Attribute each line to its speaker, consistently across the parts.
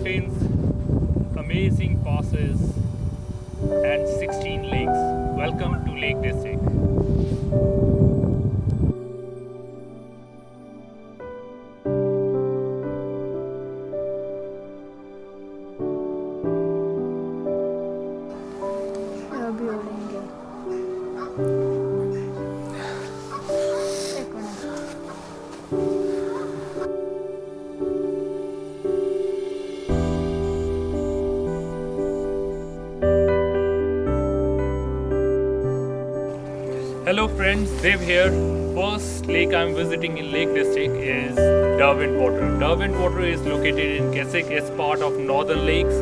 Speaker 1: mountains, amazing passes and 16 lakes. Welcome to Lake District. Hello friends, Dev here. First lake I'm visiting in Lake District is Derwent Water. Derwent Water is located in Keswick. It's part of Northern Lakes.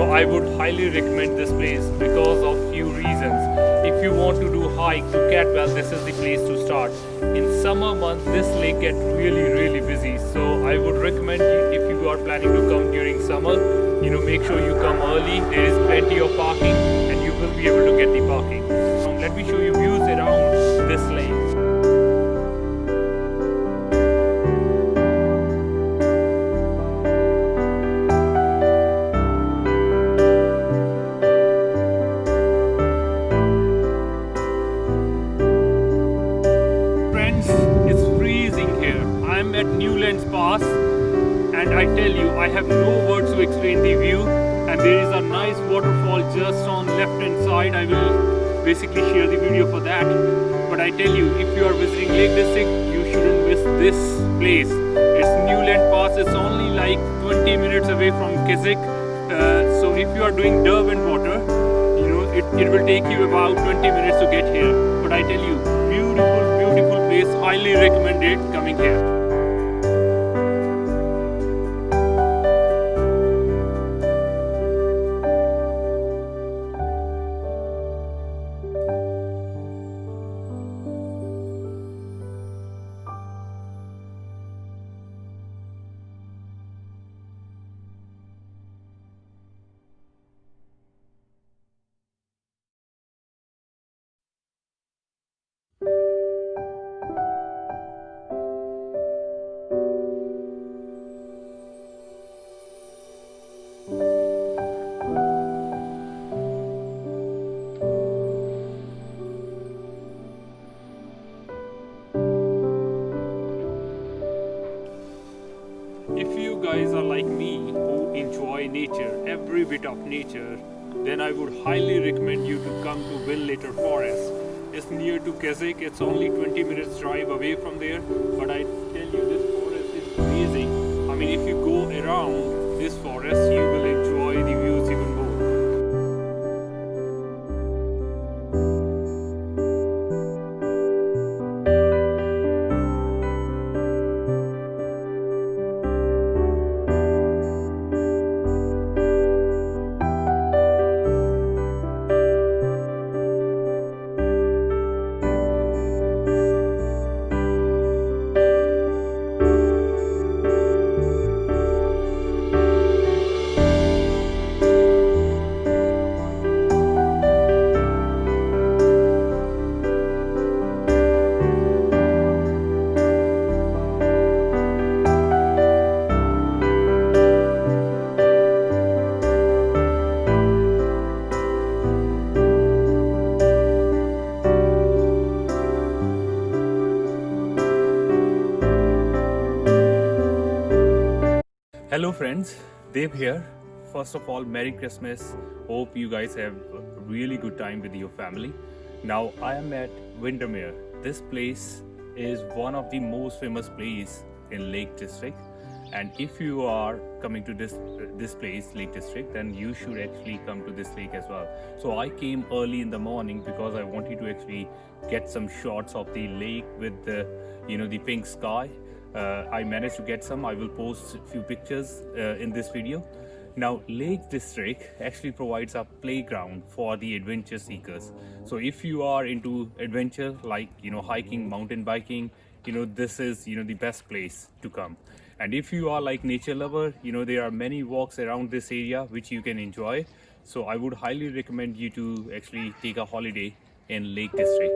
Speaker 1: I would highly recommend this place because of few reasons. If you want to do hike to Catwell, this is the place to start. In summer months, this lake gets really busy. So I would recommend if you are planning to come during summer, make sure you come early. There is plenty of parking and you will be able to get the parking. Let me show you views around this lake. Friends, it's freezing here. I'm at Newlands Pass and I tell you, I have no words to explain the view, and there is a nice waterfall just on left hand side. I will basically share the video for that, but I tell you, if you are visiting Lake District, you shouldn't miss this place. It's Newlands Pass. It's only like 20 minutes away from Keswick. So if you are doing Derwent Water, it will take you about 20 minutes to get here. But I tell you, beautiful place. Highly recommended coming here. If you guys are like me who enjoy nature, every bit of nature, then I would highly recommend you to come to Whinlatter Forest. It's near to Keswick. It's only 20 minutes drive away from there, but I tell you, this forest is amazing. I mean, if you go around this forest, you will enjoy the views even more. Hello friends, Dev here. First of all, Merry Christmas. Hope you guys have a really good time with your family. Now I am at Windermere. This place is one of the most famous places in Lake District, and if you are coming to this place, Lake District, then you should actually come to this lake as well. So I came early in the morning because I wanted to actually get some shots of the lake with the pink sky. I managed to get some. I will post a few pictures in this video. Now, Lake District actually provides a playground for the adventure seekers. So if you are into adventure like hiking, mountain biking, this is the best place to come. And if you are like nature lover, there are many walks around this area which you can enjoy. So I would highly recommend you to actually take a holiday in Lake District.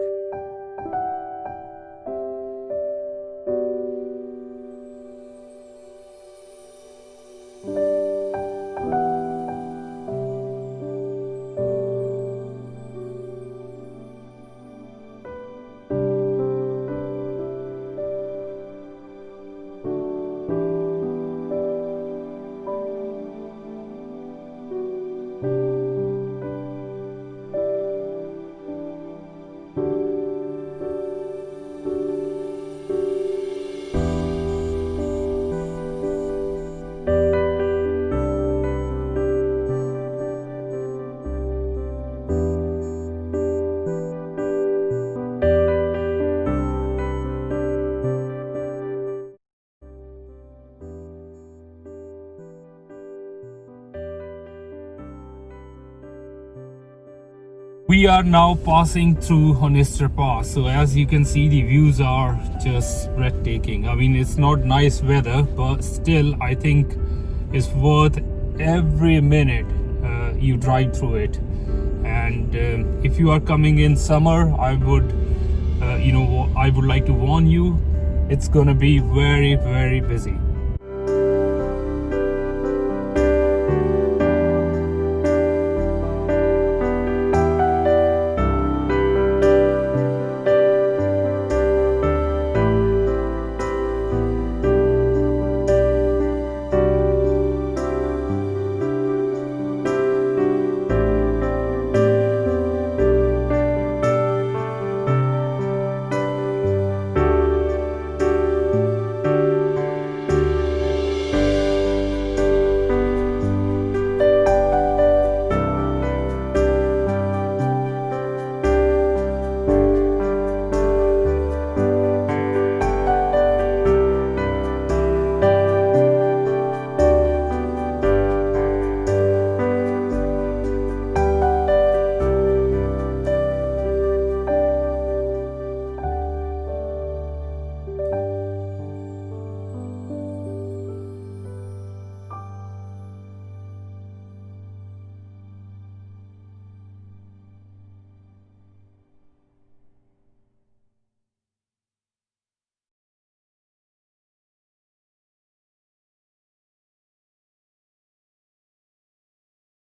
Speaker 1: We are now passing through Honister Pass. So as you can see, the views are just breathtaking. I mean, it's not nice weather, but still I think it's worth every minute you drive through it. And if you are coming in summer, I would I would like to warn you, it's gonna be very, very busy.